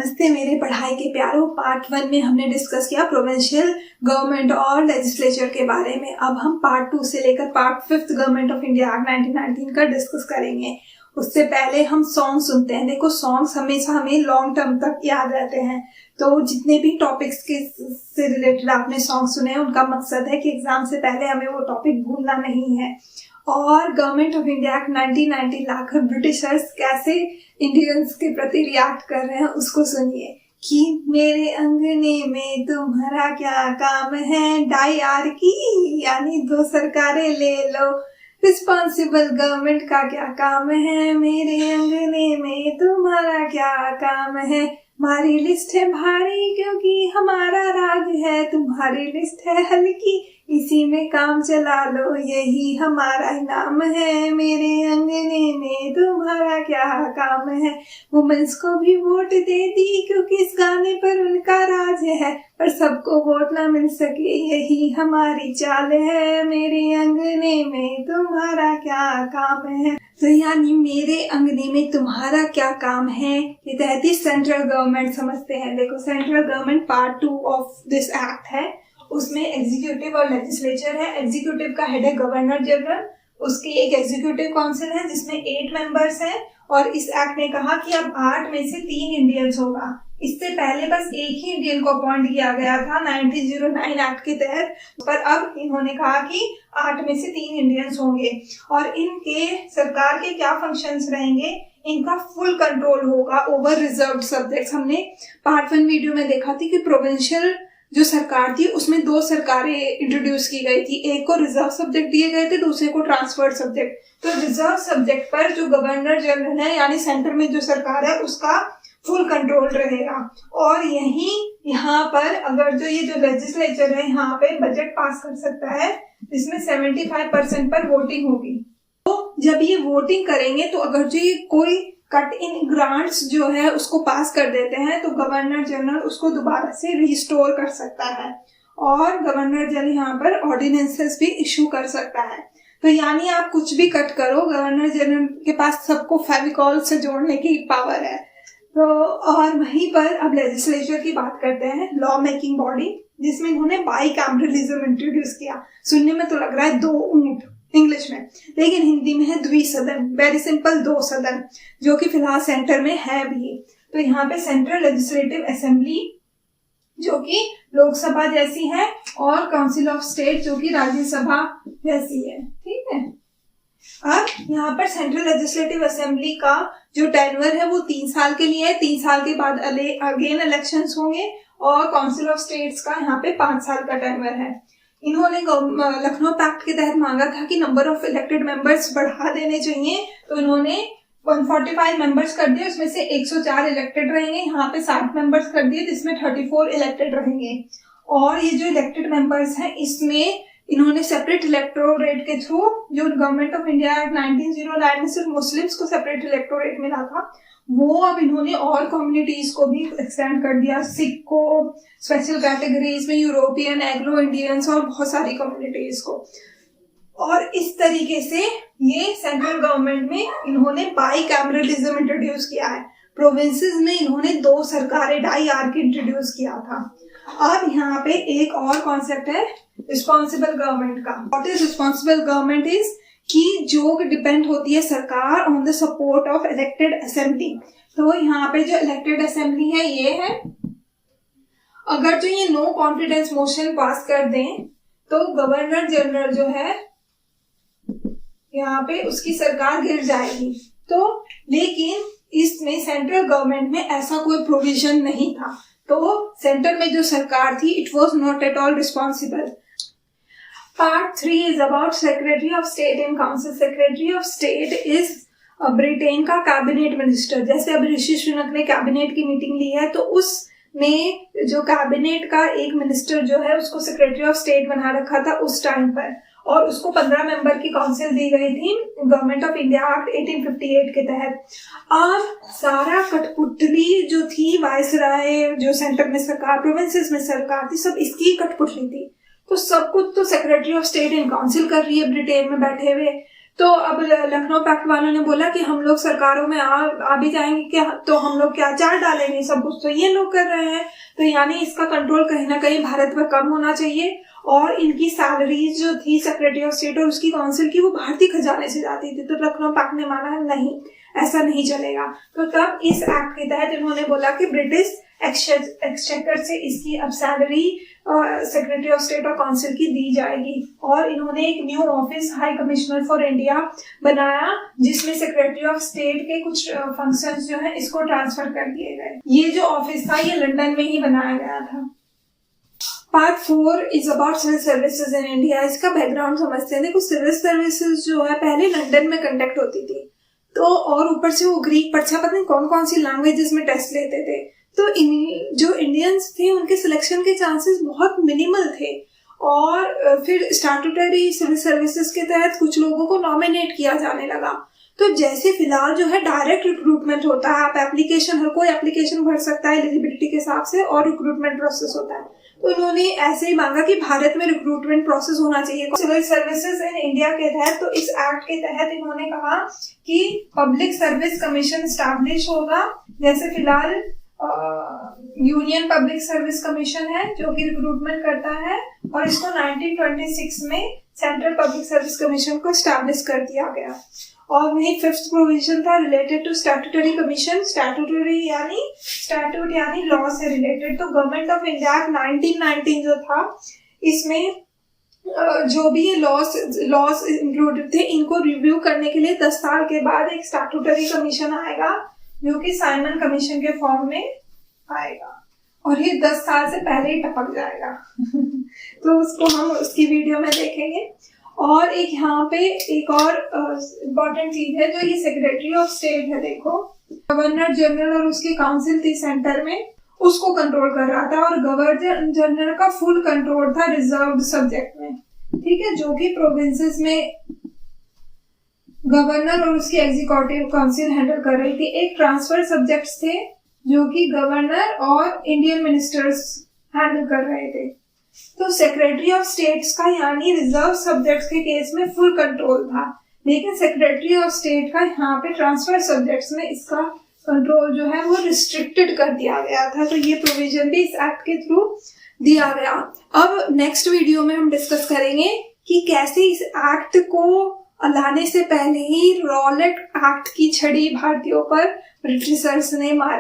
नमस्ते मेरे पढ़ाई के प्यारों। पार्ट 1 में हमने डिस्कस किया प्रोविंशियल गवर्नमेंट और लेजिस्लेचर के बारे में। अब हम पार्ट 2 से लेकर part 5 government of India act 1919 का डिस्कस करेंगे। उससे पहले हम सॉन्ग सुनते हैं। देखो, सॉन्ग्स हमेशा हमें लॉन्ग टर्म तक याद रहते हैं, तो जितने भी टॉपिक्स के से रिलेटेड आपने सॉन्ग सुने हैं उनका मकसद है कि एग्जाम से पहले हमें वो टॉपिक भूलना नहीं है। और government of India act 1919 locker Britishers कैसे इंडियंस के प्रति रिएक्ट कर रहे हैं उसको सुनिए। कि मेरे अंगने में तुम्हारा क्या काम है, डाई आर की यानी 2 सरकारें ले लो। रिस्पॉन्सिबल गवर्नमेंट का क्या काम है, मेरे अंगने में तुम्हारा क्या काम है। हमारी लिस्ट है भारी क्योंकि हमारा राज है, तुम्हारी लिस्ट है हल्की इसी में काम चला लो, यही हमारा इनाम है। मेरे अंगने में तुम्हारा क्या काम है। वुमेन्स को भी वोट दे दी क्योंकि इस गाने पर उनका राज है, पर सबको वोट ना मिल सके यही हमारी चाल है। मेरे अंगने में तुम्हारा क्या काम है। तो यानी मेरे अंगने में तुम्हारा क्या काम है, ये तहत सेंट्रल गवर्नमेंट समझते हैं। देखो, central government part 2 of this act है, उसमें एग्जीक्यूटिव और लेजिस्लेचर है। एग्जीक्यूटिव का हेड है गवर्नर जनरल, उसकी एक एग्जीक्यूटिव काउंसिल है जिसमें 8 मेंबर्स हैं। और इस एक्ट ने कहा कि अब 8 में से 3 इंडियंस होगा। इससे पहले बस एक ही इंडियन को अपॉइंट किया गया था 1909 एक्ट के तहत, पर अब इन्होंने कहा कि 8 में से 3 इंडियंस होंगे। और इनके सरकार के क्या फंक्शंस रहेंगे, इनका फुल कंट्रोल होगा ओवर रिजर्व्ड सब्जेक्ट्स। हमने पार्ट 1 वीडियो में देखा थी कि प्रोविंशियल जो सरकार थी उसमें 2 सरकारें इंट्रोड्यूस की गई थी, एक को रिजर्व सब्जेक्ट दिए गए थे, दूसरे को ट्रांसफर्ड सब्जेक्ट। तो रिजर्व सब्जेक्ट पर जो गवर्नर जनरल है यानी सेंटर में जो सरकार है उसका फुल कंट्रोल रहेगा। और यहाँ पर अगर जो लेजिस्लेचर है यहाँ पे बजट पास कर सकता है जिसमें 75% पर वोटिंग होगी। तो जब ये वोटिंग करेंगे तो अगर जो ये कोई कट इन ग्रांट्स जो है उसको पास कर देते हैं तो गवर्नर जनरल उसको दोबारा से रिस्टोर कर सकता है। और गवर्नर जनरल यहाँ पर ऑर्डिनेंसेस भी इशू कर सकता है। तो यानी आप कुछ भी कट करो, गवर्नर जनरल के पास सबको फेविकॉल से जोड़ने की पावर है। तो और वहीं पर अब लेजिस्लेचर की बात करते हैं, लॉ मेकिंग बॉडी, जिसमें इन्होंने बाइकैमरलिज्म इंट्रोड्यूस किया। सुनने में तो लग रहा है 2 ऊंट इंग्लिश में, लेकिन हिंदी में है द्विसदन, वेरी सिंपल 2 सदन, जो कि फिलहाल सेंटर में है भी। तो यहाँ पे सेंट्रल लेजिस्लेटिव असेंबली जो कि लोकसभा जैसी है और काउंसिल ऑफ स्टेट जो कि राज्यसभा जैसी है। ठीक है, अब यहाँ पर सेंट्रल लेजिस्लेटिव असेंबली का जो टेन्योर है वो 3 साल के लिए है। 3 साल के बाद अगेन इलेक्शंस होंगे। और काउंसिल ऑफ स्टेट्स का यहाँ पे 5 साल का टेन्योर है। इन्होंने लखनऊ पैक्ट के तहत मांगा था कि नंबर ऑफ इलेक्टेड मेंबर्स बढ़ा देने चाहिए, तो इन्होंने 145 मेंबर्स कर दिए, उसमें से 104 इलेक्टेड रहेंगे। यहाँ पे 60 मेंबर्स कर दिए जिसमें 34 इलेक्टेड रहेंगे। और ये जो इलेक्टेड मेंबर्स हैं इसमें इन्होंने सेपरेट इलेक्टोरेट के थ्रू, जो गवर्नमेंट ऑफ इंडिया एक्ट 1909 में सिर्फ मुस्लिम्स को सेपरेट इलेक्टोरेट मिला था, वो अब इन्होंने और कम्युनिटीज को भी एक्सटेंड कर दिया। सिख को स्पेशल कैटेगरीज में, यूरोपियन, एग्रो इंडियंस और बहुत सारी कम्युनिटीज को। और इस तरीके से ये सेंट्रल गवर्नमेंट में इन्होंने बाइकैमरलिज्म इंट्रोड्यूस किया है। प्रोविंसेस में इन्होंने 2 सरकारें डाई आर्की इंट्रोड्यूस किया था। अब यहाँ पे एक और कॉन्सेप्ट है रिस्पॉन्सिबल गवर्नमेंट का। What is responsible government is कि जो डिपेंड होती है सरकार on the support of elected assembly. तो यहाँ पे जो इलेक्टेड असेंबली है ये है, अगर जो ये नो कॉन्फिडेंस मोशन पास कर दें तो गवर्नर जनरल जो है यहाँ पे उसकी सरकार गिर जाएगी। तो लेकिन इसमें सेंट्रल गवर्नमेंट में ऐसा कोई प्रोविजन नहीं था, तो सेंटर में जो सरकार थी it was not at all responsible. Part 3 is about Secretary of State and Council. Secretary of State is Britain का कैबिनेट मिनिस्टर। जैसे अब ऋषि सुनक ने कैबिनेट की मीटिंग ली है तो उसमें जो कैबिनेट का एक मिनिस्टर जो है उसको सेक्रेटरी ऑफ स्टेट बना रखा था उस टाइम पर, और उसको 15 मेंबर की काउंसिल दी गई थी गवर्नमेंट ऑफ इंडिया एक्ट 1858 के तहत। अब सारा कठपुतली जो थी वायसराय, जो सेंटर में सरकार, प्रोविंसेस में सरकार थी, सब इसकी कठपुतली थी। तो सब कुछ तो secretary of state and council कर रही है ब्रिटेन में बैठे हुए। तो अब लखनऊ पैक्ट वालों ने बोला कि हम लोग सरकारों में आ भी जाएंगे क्या, तो हम लोग क्या चार डालेंगे, सब कुछ तो ये लोग कर रहे हैं। तो यानी इसका कंट्रोल कहीं ना कहीं भारत पर कम होना चाहिए। और इनकी सैलरीज जो थी सेक्रेटरी ऑफ स्टेट और उसकी काउंसिल की, वो भारतीय खजाने से जाती थी। तो लखनऊ पैक्ट ने माना नहीं, ऐसा नहीं चलेगा। तो तब इस एक्ट के तहत इन्होंने बोला कि ब्रिटिश एक्सचेकर से इसकी अब सैलरी सेक्रेटरी ऑफ स्टेट और काउंसिल की दी जाएगी। और इन्होंने एक new office high commissioner for India बनाया, जिसमें सेक्रेटरी ऑफ स्टेट के कुछ फंक्शंस जो है इसको ट्रांसफर कर दिए गए। ये जो ऑफिस था ये लंदन में ही बनाया गया था। Part 4 is about civil services in India. इसका बैकग्राउंड समझते हैं। देखो, सिविल सर्विसेज जो है पहले लंदन में कंडक्ट होती थी, तो और ऊपर से वो ग्रीक पढ़ा, पता नहीं कौन कौन सी लैंग्वेजेस में टेस्ट लेते थे। तो जो इंडियंस थे उनके सिलेक्शन के चांसेस बहुत मिनिमल थे। और फिर स्टैट्यूटरी सिविल सर्विसेज के तहत कुछ लोगों को नॉमिनेट किया जाने लगा। तो जैसे फिलहाल जो है डायरेक्ट रिक्रूटमेंट होता है, आप एप्लीकेशन, हर कोई एप्लीकेशन भर सकता है एलिजिबिलिटी के हिसाब से, और रिक्रूटमेंट प्रोसेस होता है। तो इन्होंने ऐसे ही मांगा कि भारत में रिक्रूटमेंट प्रोसेस होना चाहिए सिविल सर्विसेज इन इंडिया के तहत। तो इस एक्ट के तहत इन्होंने कहा कि पब्लिक सर्विस कमीशन स्टैब्लिश होगा। जैसे फिलहाल यूनियन पब्लिक सर्विस कमीशन है जो कि रिक्रूटमेंट करता है, और इसको 1926 में सेंट्रल पब्लिक सर्विस कमीशन को स्टैब्लिश कर दिया गया। और वही 5th प्रोविजन था related to statutory commission. Statute यानी लॉ से रिलेटेड। तो गवर्नमेंट ऑफ इंडिया 1919 जो था, इसमें जो भी लॉस इंक्लूडेड थे, इनको रिव्यू करने के लिए 10 साल के बाद एक स्टैट्यूटरी कमीशन आएगा, जो कि साइमन कमीशन के फॉर्म में आएगा। और ये 10 साल से पहले ही टपक जाएगा। तो उसको हम उसकी वीडियो में देखेंगे। और एक यहाँ पे एक और इम्पोर्टेंट चीज है, जो ये सेक्रेटरी ऑफ स्टेट है, देखो गवर्नर जनरल और उसकी काउंसिल थी सेंटर में, उसको कंट्रोल कर रहा था। और गवर्नर जनरल का फुल कंट्रोल था रिजर्व्ड सब्जेक्ट में, ठीक है, जो कि प्रोविंसेस में गवर्नर और उसकी एग्जीक्यूटिव काउंसिल हैंडल कर रही थी। एक ट्रांसफर सब्जेक्ट्स थे जो कि गवर्नर और इंडियन मिनिस्टर्स हैंडल कर रहे थे। तो सेक्रेटरी ऑफ स्टेट्स का यानी रिजर्व सब्जेक्ट्स के केस में फुल कंट्रोल था, लेकिन सेक्रेटरी ऑफ स्टेट का यहाँ पे ट्रांसफर सब्जेक्ट्स में इसका कंट्रोल जो है वो रिस्ट्रिक्टेड कर दिया गया था। तो ये प्रोविजन भी इस एक्ट के थ्रू दिया गया। अब नेक्स्ट वीडियो में हम डिस्कस करेंगे कि कैसे इस एक्ट को लाने से पहले ही रॉलेट एक्ट की छड़ी भारतीयों पर ब्रिटिशर्स ने मारी।